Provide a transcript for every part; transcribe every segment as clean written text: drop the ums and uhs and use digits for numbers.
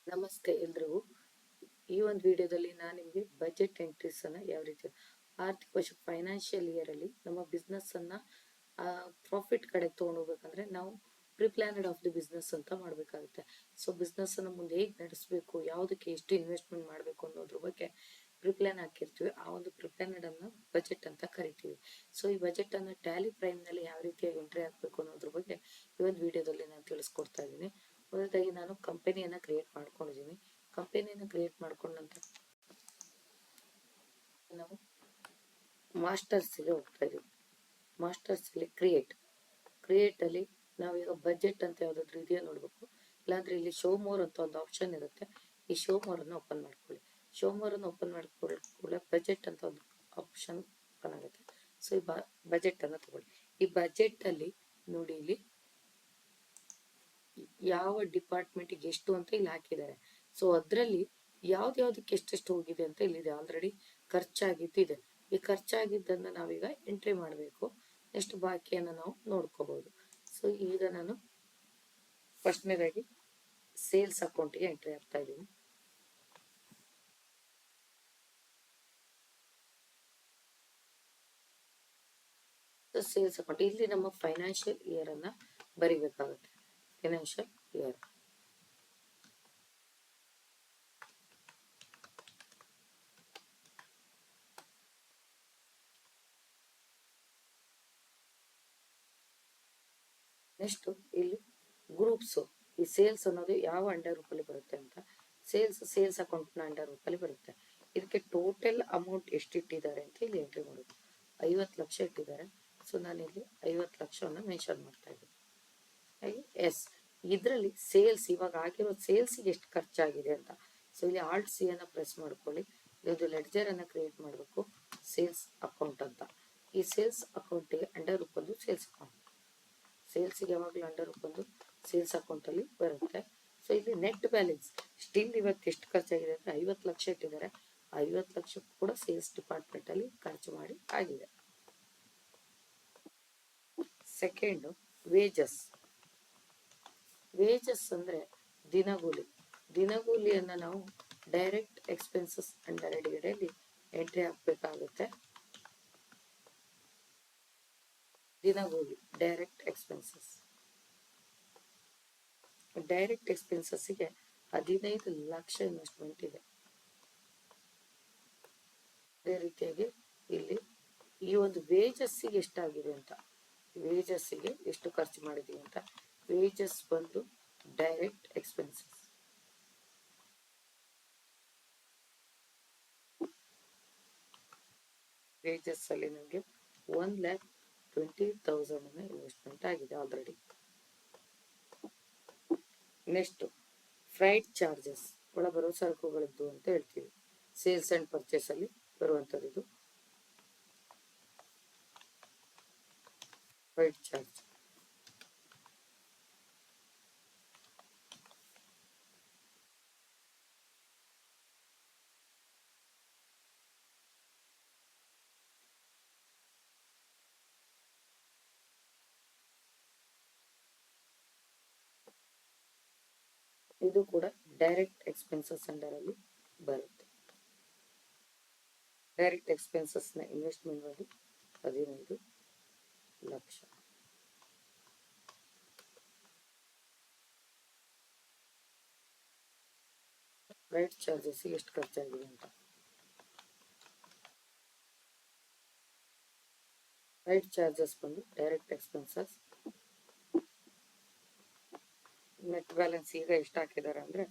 ನಮಸ್ತೆ ಎಲ್ರಿಗೂ. ಈ ಒಂದು ವಿಡಿಯೋದಲ್ಲಿ ನಾನು ನಿಮಗೆ ಬಜೆಟ್ ಎಂಟ್ರೀಸ್ ಅನ್ನ ಯಾವ ರೀತಿ ಆರ್ಥಿಕ ವರ್ಷ ಫೈನಾನ್ಷಿಯಲ್ ಇಯರ್ ಅಲ್ಲಿ ನಮ್ಮ ಬಿಸ್ನೆಸ್ ಅನ್ನ ಪ್ರಾಫಿಟ್ ಕಡೆ ತಗೊಂಡೋಗ್ಬೇಕಂದ್ರೆ ನಾವು ಪ್ರಿಪ್ಲಾನೆಡ್ ಆಫ್ ದಿ ಬಿಸ್ನೆಸ್ ಅಂತ ಮಾಡ್ಬೇಕಾಗುತ್ತೆ. ಸೊ ಬಿಸ್ನೆಸ್ ಅನ್ನ ಮುಂದೆ ಹೇಗೆ ನಡೆಸಬೇಕು, ಯಾವುದಕ್ಕೆ ಎಷ್ಟು ಇನ್ವೆಸ್ಟ್ಮೆಂಟ್ ಮಾಡಬೇಕು ಅನ್ನೋದ್ರ ಬಗ್ಗೆ ಪ್ರಿಪ್ಲಾನ್ ಹಾಕಿರ್ತೀವಿ. ಆ ಒಂದು ಪ್ರಿಪ್ಲಾನೆಡ್ ಅನ್ನ ಬಜೆಟ್ ಅಂತ ಕರಿತೀವಿ. ಸೊ ಈ ಬಜೆಟ್ ಅನ್ನ ಟ್ಯಾಲಿ ಪ್ರೈಮ್ ನಲ್ಲಿ ಯಾವ ರೀತಿಯಾಗಿ ಎಂಟ್ರಿ ಹಾಕಬೇಕು ಅನ್ನೋದ್ರ ಬಗ್ಗೆ ಈ ಒಂದು ವಿಡಿಯೋದಲ್ಲಿ ನಾನು ತಿಳಿಸ್ಕೊಡ್ತಾ ಇದ್ದೀನಿ. ಮೊದಲಾಗಿ ನಾನು ಕಂಪನಿಯನ್ನ ಕ್ರಿಯೇಟ್ ಮಾಡ್ಕೊಂಡಿದ್ದೀನಿ. ಕಂಪನಿಯನ್ನ ಕ್ರಿಯೇಟ್ ಮಾಡ್ಕೊಂಡ ನಂತರ ನಾವು ಮಾಸ್ಟರ್ಸ್ಗೆ ಹೋಗ್ತಾ ಇದೀವಿ. ಮಾಸ್ಟರ್ಸ್ ಅಲ್ಲಿ ಕ್ರಿಯೇಟ್ ಅಲ್ಲಿ ನಾವೀಗ ಬಜೆಟ್ ಅಂತ ಯಾವ್ದಾದ್ರು ಇದೆಯಾ ನೋಡ್ಬೇಕು. ಇಲ್ಲಾಂದ್ರೆ ಇಲ್ಲಿ ಶೋ ಮೋರ್ ಅಂತ ಒಂದು ಆಪ್ಷನ್ ಇರುತ್ತೆ. ಈ ಶೋ ಮೋರ್ ಅನ್ನು ಓಪನ್ ಮಾಡ್ಕೊಳ್ಳಿ. ಶೋ ಮೋರ್ ಅನ್ನು ಓಪನ್ ಮಾಡ್ಕೊಳ್ಳಿ ಬಜೆಟ್ ಅಂತ ಒಂದು ಆಪ್ಷನ್ ಓಪನ್ ಆಗುತ್ತೆ. ಸೊ ಈ ಬಜೆಟ್ ಅನ್ನ ತಗೊಳ್ಳಿ. ಈ ಬಜೆಟ್ ಅಲ್ಲಿ ನೋಡಿ, ಇಲ್ಲಿ ಯಾವ ಡಿಪಾರ್ಟ್ಮೆಂಟ್ಗೆ ಎಷ್ಟು ಅಂತ ಇಲ್ಲಿ ಹಾಕಿದ್ದಾರೆ. ಸೊ ಅದರಲ್ಲಿ ಯಾವ್ದಕ್ಕೆ ಎಷ್ಟೆಷ್ಟು ಹೋಗಿದೆ ಅಂತ ಇಲ್ಲಿದೆ. ಆಲ್ರೆಡಿ ಖರ್ಚಾಗಿದ್ದಿದೆ. ಈ ಖರ್ಚಾಗಿದ್ದನ್ನ ನಾವೀಗ ಎಂಟ್ರಿ ಮಾಡಬೇಕು. ನೆಕ್ಸ್ಟ್ ಬಾಕಿಯನ್ನ ನಾವು ನೋಡ್ಕೋಬಹುದು. ಸೊ ಈಗ ನಾನು ಫಸ್ಟ್ನೇದಾಗಿ ಸೇಲ್ಸ್ ಅಕೌಂಟ್ಗೆ ಎಂಟ್ರಿ ಆಗ್ತಾ ಇದ್ದೀನಿ. ಸೇಲ್ಸ್ ಅಕೌಂಟ್ ಇಲ್ಲಿ ನಮ್ಮ ಫೈನಾನ್ಷಿಯಲ್ ಇಯರ್ ಅನ್ನ ಬರಿಬೇಕಾಗುತ್ತೆ. ಫೈನಾನ್ಷಿಯಲ್ ಇಯರ್ ನೆಕ್ಸ್ಟ್ ಇಲ್ಲಿ ಗ್ರೂಪ್ಸ್. ಈ ಸೇಲ್ಸ್ ಅನ್ನೋದು ಯಾವ ಅಂಡರ್ ರೂಪಲ್ಲಿ ಬರುತ್ತೆ ಅಂತ, ಸೇಲ್ಸ್ ಅಕೌಂಟ್ ನ ಅಂಡರ್ ರೂಪಲ್ಲಿ ಬರುತ್ತೆ. ಇದಕ್ಕೆ ಟೋಟಲ್ ಅಮೌಂಟ್ ಎಷ್ಟು ಇಟ್ಟಿದ್ದಾರೆ ಅಂತ ಇಲ್ಲಿ ಎಂಟ್ರಿ ಮಾಡೋದು. 50 ಲಕ್ಷ ಇಟ್ಟಿದ್ದಾರೆ. ಸೊ ನಾನು ಇಲ್ಲಿ 50 ಲಕ್ಷವನ್ನು ಮೆನ್ಷನ್ ಮಾಡ್ತಾ ಇದ್ದೀನಿ. ಹಾಗೆ ಇದರಲ್ಲಿ ಸೇಲ್ಸ್ ಇವಾಗ ಆಗಿರೋ ಸೇಲ್ಸ್ಗೆ ಎಷ್ಟು ಖರ್ಚಾಗಿದೆ ಅಂತ. ಸೊ ಇಲ್ಲಿ ಆಲ್ಟ್ ಸಿ ಅನ್ನ ಪ್ರೆಸ್ ಮಾಡ್ಕೊಳ್ಳಿ. ಇದೊಂದು ಲೆಡ್ಜರ್ ಅನ್ನ ಕ್ರಿಯೇಟ್ ಮಾಡಬೇಕು, ಸೇಲ್ಸ್ ಅಕೌಂಟ್ ಅಂತ. ಈ ಸೇಲ್ಸ್ ಅಕೌಂಟ್ಗೆ ಅಂಡರ್ ರೂಪದ್ದು ಸೇಲ್ಸ್ ಅಕೌಂಟ್. ಸೇಲ್ಸ್ಗೆ ಯಾವಾಗಲೂ ಅಂಡರ್ ರೂಪದ್ದು ಸೇಲ್ಸ್ ಅಕೌಂಟ್ ಅಲ್ಲಿ ಬರುತ್ತೆ. ಸೊ ಇಲ್ಲಿ ನೆಟ್ ಬ್ಯಾಲೆನ್ಸ್ ಸ್ಟಿಲ್ ಇವತ್ತು ಎಷ್ಟು ಖರ್ಚಾಗಿದೆ ಅಂದ್ರೆ 50 ಲಕ್ಷ ಇಟ್ಟಿದ್ದಾರೆ. 50 ಲಕ್ಷ ಕೂಡ ಸೇಲ್ಸ್ ಡಿಪಾರ್ಟ್ಮೆಂಟ್ ಅಲ್ಲಿ ಖರ್ಚು ಮಾಡಿ ಆಗಿದೆ. Second wages. ವೇಜಸ್ ಅಂದ್ರೆ ದಿನಗೂಲಿಯನ್ನ ನಾವು ಡೈರೆಕ್ಟ್ ಎಕ್ಸ್ಪೆನ್ಸಸ್ ಅಂಡರ್ ಎಡಗಡೆಯಲ್ಲಿ ಎಂಟ್ರಿ ಹಾಕಬೇಕಾಗುತ್ತೆ. ದಿನಗೂಲಿ ಡೈರೆಕ್ಟ್ ಎಕ್ಸ್ಪೆನ್ಸಸ್ಗೆ 15 ಲಕ್ಷ ಇನ್ವೆಸ್ಟ್ಮೆಂಟ್ ಇದೆ. ಅದೇ ರೀತಿಯಾಗಿ ಇಲ್ಲಿ ಈ ಒಂದು ವೇಜಸ್ಸಿಗೆ ಎಷ್ಟಾಗಿದೆ ಅಂತ, ವೇಜಸ್ಸಿಗೆ ಎಷ್ಟು ಖರ್ಚು ಮಾಡಿದೀವಿ ಅಂತ. ವೇಜಸ್ ಬಂದು ಡೈರೆಕ್ಟ್ ಎಕ್ಸ್ಪೆನ್ಸಸ್. ವೇಜಸ್ ಅಲ್ಲಿ ನಮಗೆ 1,20,000 ಇನ್ವೆಸ್ಟ್ಮೆಂಟ್ ಆಗಿದೆ ಆಲ್ರೆಡಿ. ನೆಕ್ಸ್ಟ್ ಫ್ರೈಟ್ ಚಾರ್ಜಸ್, ಒಳ ಬರೋ ಸರಕುಗಳದ್ದು ಅಂತ ಹೇಳ್ತೀವಿ. ಸೇಲ್ಸ್ ಅಂಡ್ ಪರ್ಚೇಸ್ ಅಲ್ಲಿ ಬರುವಂತದ್ದು ಇದು ಫ್ರೈಟ್ ಚಾರ್ಜ್. ಇದು ಕೂಡ ಡೈರೆಕ್ಟ್ ಎಕ್ಸ್ಪೆನ್ಸಸ್ ಅಂಡರ್ ಅಲ್ಲಿ ಬರುತ್ತೆ. ಡೈರೆಕ್ಟ್ ಎಕ್ಸ್ಪೆನ್ಸಸ್ ನ ಇನ್ವೆಸ್ಟ್ಮೆಂಟ್ ಬಂದು 15 ಲಕ್ಷ. ಫ್ರೈಟ್ ಚಾರ್ಜಸ್ ಎಷ್ಟು ಖರ್ಚಾಗಿದೆ ಅಂತ. ಫ್ರೈಟ್ ಚಾರ್ಜಸ್ ಬಂದು ಡೈರೆಕ್ಟ್ ಎಕ್ಸ್ಪೆನ್ಸಸ್. ನೆಟ್ ಬ್ಯಾಲೆನ್ಸ್ ಈಗ ಎಷ್ಟು ಹಾಕಿದ್ದಾರೆ ಅಂದ್ರೆ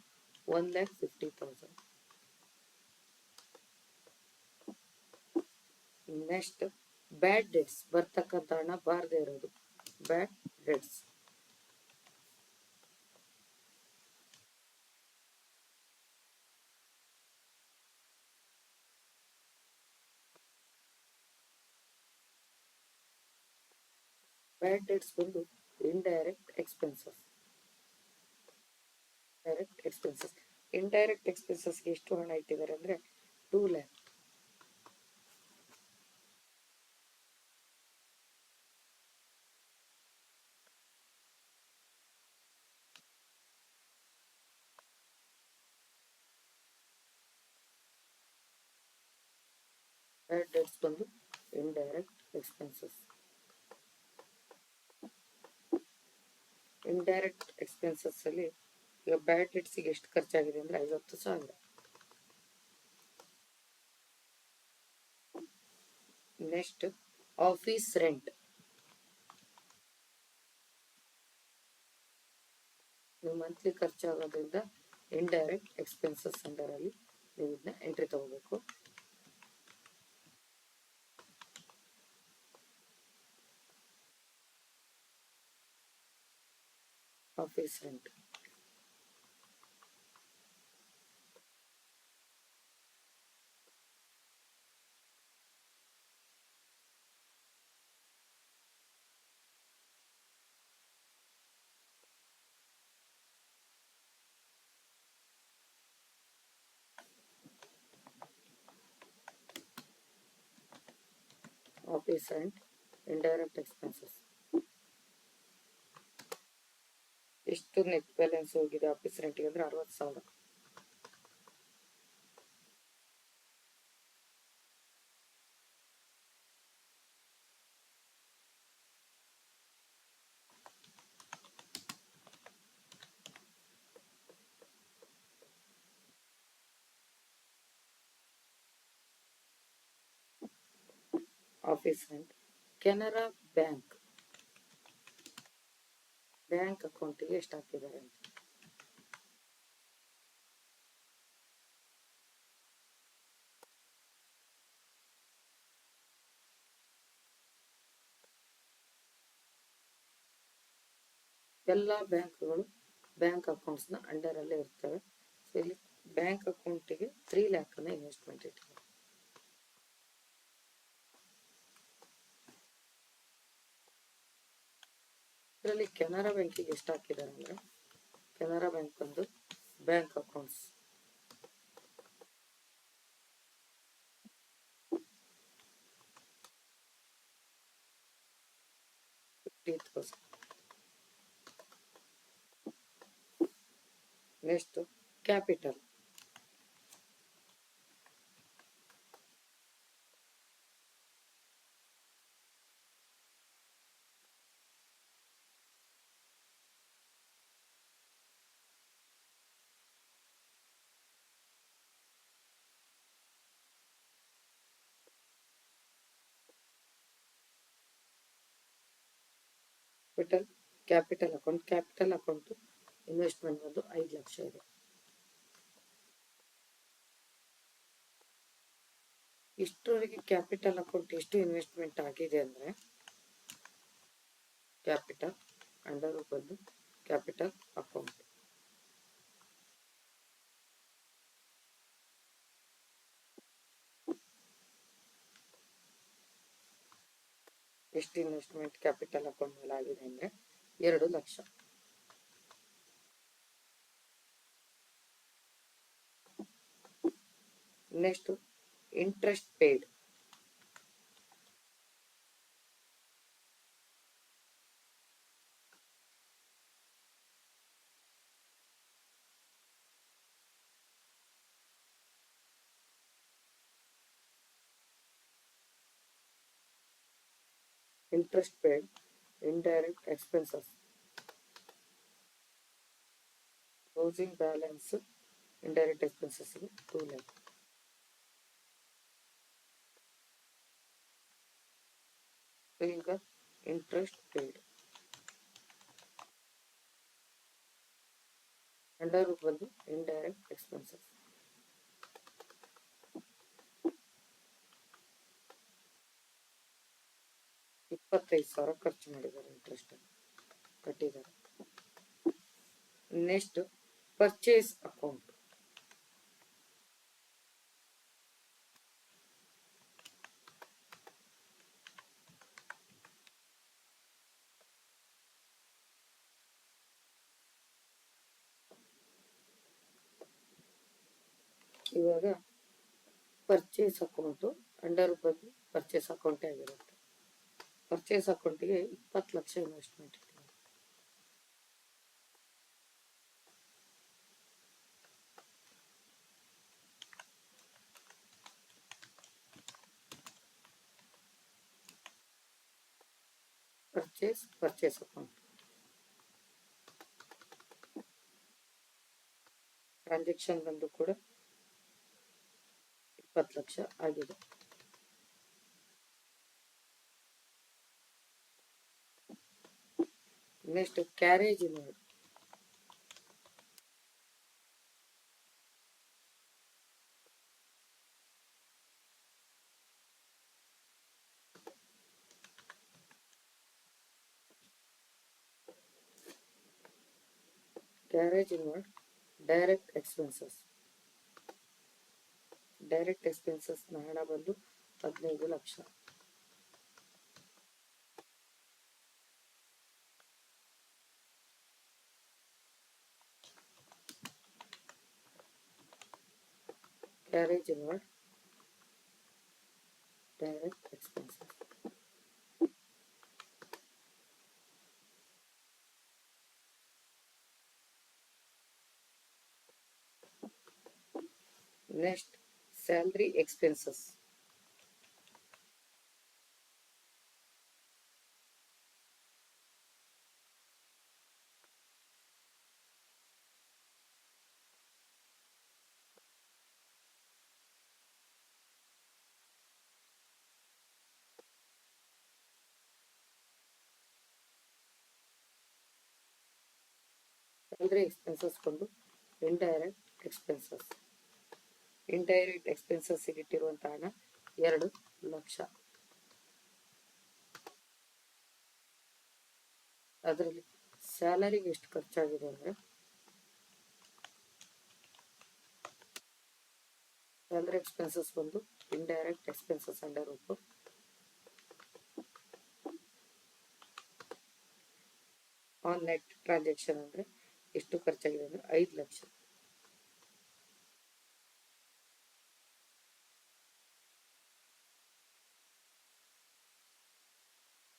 1,50,000. ನೆಕ್ಸ್ಟ್ ಬ್ಯಾಡ್ ಡೆಟ್ಸ್, ಬರ್ತಕ್ಕಂಥ ಹಣ ಬಾರದೆ ಇರೋದು ಬ್ಯಾಡ್ ಡೆಟ್ಸ್. ಬ್ಯಾಡ್ ಡೆಟ್ಸ್ ಬಂದು ಇಂಡೈರೆಕ್ಟ್ ಎಕ್ಸ್ಪೆನ್ಸಸ್. ಇಂಡೈರೆಕ್ಟ್ ಎಕ್ಸ್ಪೆನ್ಸಸ್ಗೆ ಎಷ್ಟು ಹಣ ಇಟ್ಟಿದ್ದಾರೆ ಅಂದ್ರೆ 2 lakh. ಬ್ಯಾಡ್ ಡೆಟ್ಸ್ ಬಂದು ಇಂಡೈರೆಕ್ಟ್ ಎಕ್ಸ್ಪೆನ್ಸಸ್. ಇಂಡೈರೆಕ್ಟ್ ಎಕ್ಸ್ಪೆನ್ಸಸ್ ಅಲ್ಲಿ ಈಗ ಬ್ಯಾಡ್ ಡೆಟ್ಸ್ಗೆ ಎಷ್ಟು ಖರ್ಚಾಗಿದೆ ಅಂದ್ರೆ 50,000. Next office rent. ನೀವು ಮಂತ್ಲಿ ಖರ್ಚಾಗೋದ್ರಿಂದ ಇಂಡೈರೆಕ್ಟ್ ಎಕ್ಸ್ಪೆನ್ಸಸ್ ಅಂಡರ್ ಅಲ್ಲಿ ನೀವು ಇದನ್ನ ಎಂಟ್ರಿ ತಗೋಬೇಕು. Office rent. Office rent indirect expenses. ಎಷ್ಟು ನೆಟ್ ಬ್ಯಾಲೆನ್ಸ್ ಹೋಗಿದೆ ಆಫೀಸ್ ರೆಂಟ್ಗೆ ಅಂದ್ರೆ 60,000. Office rent. ಕೆನರಾ ಬ್ಯಾಂಕ್ ಅಕೌಂಟಿಗೆ ಎಷ್ಟು ಹಾಕಿದ್ದಾರೆ ಅಂತ. ಎಲ್ಲ ಬ್ಯಾಂಕ್ಗಳು ಬ್ಯಾಂಕ್ ಅಕೌಂಟ್ಸ್ನ ಅಂಡರಲ್ಲೇ ಇರ್ತವೆ. ಸೊ ಇಲ್ಲಿ ಬ್ಯಾಂಕ್ ಅಕೌಂಟಿಗೆ 3 lakh ಇನ್ವೆಸ್ಟ್ಮೆಂಟ್ ಇಟ್ಟಿದ್ದಾರೆ. ಇದರಲ್ಲಿ ಕೆನರಾ ಬ್ಯಾಂಕಿಗೆ ಎಷ್ಟು ಹಾಕಿದ್ದಾರೆ ಅಂದ್ರೆ, ಕೆನರಾ ಬ್ಯಾಂಕ್ ಒಂದು bank accounts 50,000. Next capital. Capital account investment ಬಂದು 5 ಲಕ್ಷ ಇದೆ. ಇಷ್ಟರವರೆಗೆ ಕ್ಯಾಪಿಟಲ್ ಅಕೌಂಟ್ ಎಷ್ಟು ಇನ್ವೆಸ್ಟ್ಮೆಂಟ್ ಆಗಿದೆ ಅಂದ್ರೆ, ಕ್ಯಾಪಿಟಲ್ ಅಂಡರ್ ಬಂದು ಕ್ಯಾಪಿಟಲ್ ಅಕೌಂಟ್ ಎಷ್ಟು ಇನ್ವೆಸ್ಟ್ಮೆಂಟ್ ಕ್ಯಾಪಿಟಲ್ ಅಕೌಂಟ್ ಮೇಲೆ ಆಗಿದೆ ಅಂದ್ರೆ 2 lakh. Next interest paid. Interest paid indirect expenses. Closing balance indirect expenses 2 lakh. ಈಗ ಇಂಟ್ರೆಸ್ಟ್ ಪೇಡ್ ಅಂಡರ್ ಬಂದು ಇಂಡೈರೆಕ್ಟ್ ಎಕ್ಸ್ಪೆನ್ಸಸ್. $25,000 ಖರ್ಚು ಮಾಡಿದ್ದಾರೆ, ಇಂಟ್ರೆಸ್ಟ್ ಕಟ್ಟಿದ್ದಾರೆ. Next purchase account. ಇವಾಗ ಪರ್ಚೇಸ್ ಅಕೌಂಟ್ ಅಂಡರ್ ಬಂದು ಪರ್ಚೇಸ್ ಅಕೌಂಟೇ ಆಗಿರುತ್ತೆ. ಪರ್ಚೇಸ್ ಅಕೌಂಟಿಗೆ 20 ಲಕ್ಷ ಇನ್ವೆಸ್ಟ್ಮೆಂಟ್ ಇದೆ. Purchase account. ಟ್ರಾನ್ಸಾಕ್ಷನ್ ಬಂದು ಕೂಡ 20 ಲಕ್ಷ ಆಗಿದೆ. Next carriage inward. Carriage inward direct expenses. Direct expenses ನ ಹಣ ಬಂದು 15 lakh. Carriage inward direct expenses. Next salary expenses. Salary expenses ಕೊಂಡು ಇಂಡೈರೆಕ್ಟ್ ಎಕ್ಸ್ಪೆನ್ಸಸ್. ಇಂಡೈರೆಕ್ಟ್ ಎಕ್ಸ್ಪೆನ್ಸಸ್ ಇಟ್ಟಿರುವಂತಹ ಹಣ 2 ಲಕ್ಷ. ಅದರಲ್ಲಿ ಸ್ಯಾಲರಿಗೆ ಎಷ್ಟು ಖರ್ಚಾಗಿದೆ ಅಂದ್ರೆ ಸ್ಯಾಲರಿ ಎಕ್ಸ್ಪೆನ್ಸಸ್ ಬಂದು ಇಂಡೈರೆಕ್ಟ್ ಎಕ್ಸ್ಪೆನ್ಸಸ್ ಅಂಡರ್ ರೂಪು ಆನ್ ನೆಟ್ ಟ್ರಾನ್ಸಾಕ್ಷನ್ ಅಂದ್ರೆ ಎಷ್ಟು ಖರ್ಚಾಗಿದೆ ಅಂದ್ರೆ 5 ಲಕ್ಷ.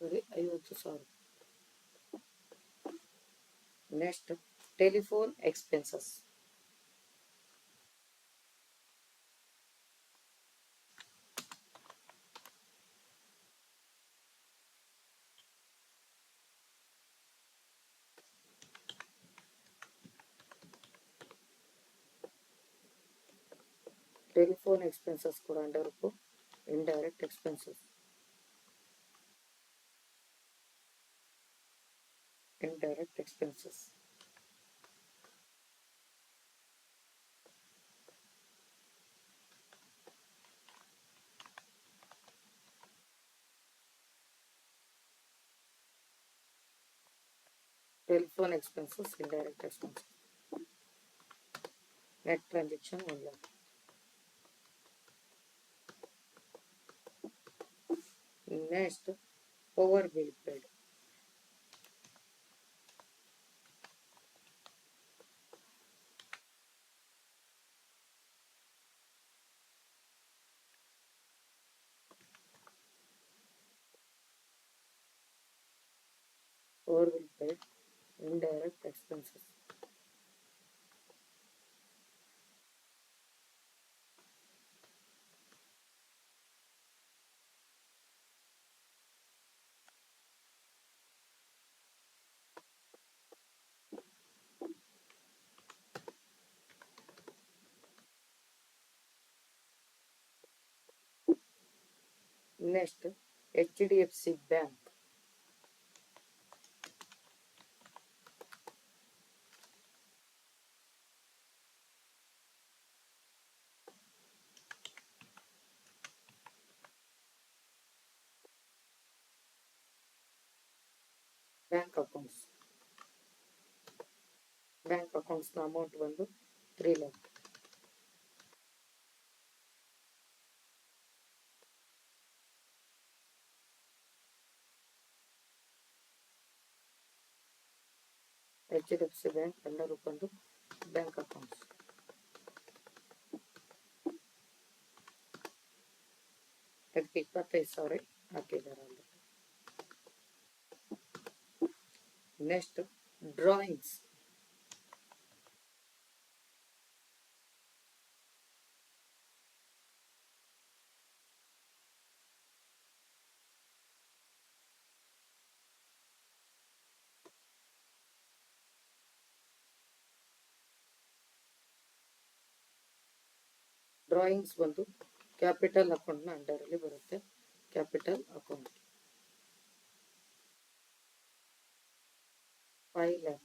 ಸರಿ, 50,000. Next telephone expenses. Telephone expenses ಕೂಡ ಅಂಡರ್ ರೂಪು indirect expenses. Indirect expenses. Telephone expenses indirect expenses. Net transaction 1 lakh. Next power bill paid. Power bill paid, indirect expenses. Next, HDFC Bank. Bank accounts. Bank accounts ನ amount ಬಂದು 3 lakh. HDFC Bank under ಬಂದು bank accounts. ಅದಕ್ಕೆ 25,000 ಹಾಕಿದ್ದಾರೆ ಅಲ್ಲಿ. Next drawings. Drawings ಬಂದು capital ಅಕೌಂಟ್ನ ಅಂಡರಲ್ಲಿ ಬರುತ್ತೆ. Capital account 5 lakh.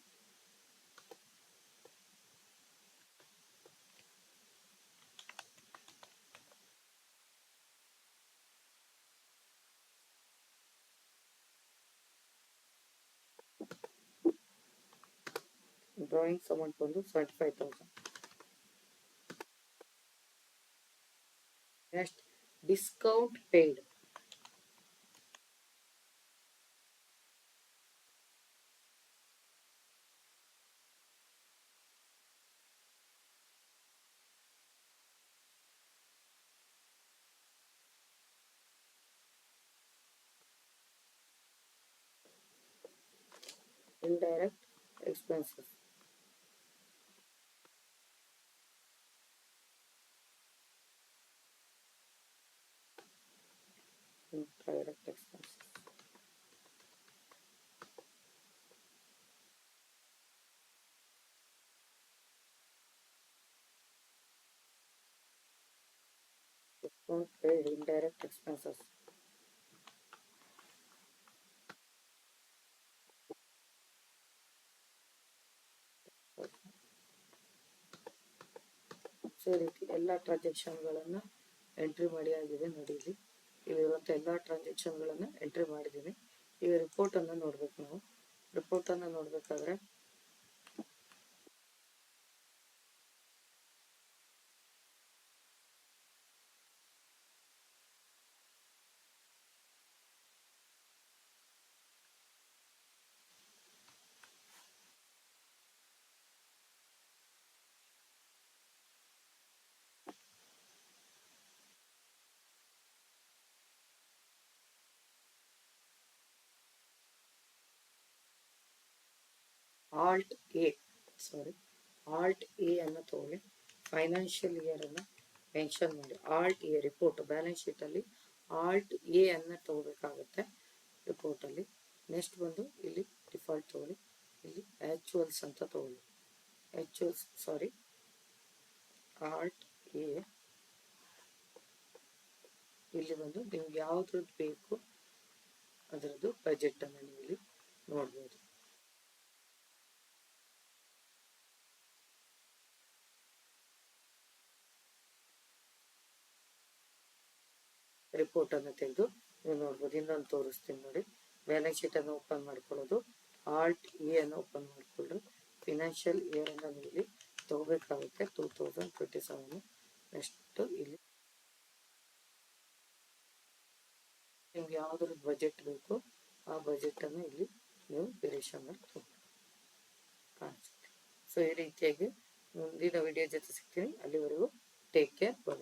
Drawings amount ಬಂದು 75,000. Next discount paid. Indirect expenses. Indirect expenses. Discount paid indirect expenses. So ಈ ರೀತಿ ಎಲ್ಲ ಟ್ರಾನ್ಸಾಕ್ಷನ್ಗಳನ್ನು ಎಂಟ್ರಿ ಮಾಡಿ ಆಗಿದೆ. ನೋಡಿ ಇಲ್ಲಿರುವಂಥ ಎಲ್ಲ ಟ್ರಾನ್ಸಾಕ್ಷನ್ಗಳನ್ನು ಎಂಟ್ರಿ ಮಾಡಿದ್ದೀನಿ. ಈಗ ರಿಪೋರ್ಟನ್ನು ನೋಡ್ಬೇಕು. ನಾವು ರಿಪೋರ್ಟನ್ನು ನೋಡ್ಬೇಕಾದ್ರೆ ಆಲ್ಟ್ ಎ ಅನ್ನು ತಗೊಳ್ಳಿ. ಫೈನಾನ್ಷಿಯಲ್ ಇಯರ್ ಅನ್ನು ಮೆನ್ಷನ್ ಮಾಡಿ. Alt A report balance sheet ಅಲ್ಲಿ ಆಲ್ಟ್ ಎ ಅನ್ನು ತಗೋಬೇಕಾಗುತ್ತೆ ರಿಪೋರ್ಟ್ ಅಲ್ಲಿ. ನೆಕ್ಸ್ಟ್ ಬಂದು ಇಲ್ಲಿ ಡಿಫಾಲ್ಟ್ ತಗೊಳ್ಳಿ. ಇಲ್ಲಿ ಆಕ್ಚುಯಲ್ಸ್ ಅಂತ ತಗೊಳ್ಳಿ. Alt A. ಇಲ್ಲಿ ಬಂದು ನಿಮ್ಗೆ ಯಾವ್ದ್ರದ್ದು ಬೇಕು ಅದರದ್ದು ಬಜೆಟ್ ಅನ್ನು ನೀವು ಇಲ್ಲಿ ನೋಡ್ಬೋದು. ರಿಪೋರ್ಟ್ ಅನ್ನು ತೆಗೆದು ನೀವು ನೋಡ್ಬೋದು. ಇನ್ನೊಂದು ತೋರಿಸ್ತೀನಿ ನೋಡಿ. ಬ್ಯಾಲೆನ್ಸ್ ಶೀಟ್ ಅನ್ನು ಓಪನ್ ಮಾಡ್ಕೊಳ್ಳೋದು. ಆಲ್ಟ್ ಎ ಅನ್ನು ಓಪನ್ ಮಾಡ್ಕೊಳ್ಳ್ರಿ. ಫಿನಾನ್ಷಿಯಲ್ ಇಯರ್ ಅನ್ನು ನೀವು ಇಲ್ಲಿ ತಗೋಬೇಕಾಗುತ್ತೆ. 2027. ನೆಕ್ಸ್ಟ್ ಇಲ್ಲಿ ನಿಮ್ಗೆ ಯಾವ್ದ್ರ ಬಜೆಟ್ ಬೇಕು ಆ ಬಜೆಟ್ ಅನ್ನು ಇಲ್ಲಿ ನೀವು ವೇರಿಯೇಷನ್ ಮಾಡಿ ಕಾಣಿಸುತ್ತೆ. ಸೊ ಈ ರೀತಿಯಾಗಿ ಮುಂದಿನ ವಿಡಿಯೋ ಜೊತೆ ಸಿಗ್ತೀನಿ. ಅಲ್ಲಿವರೆಗೂ ಟೇಕ್ ಕೇರ್.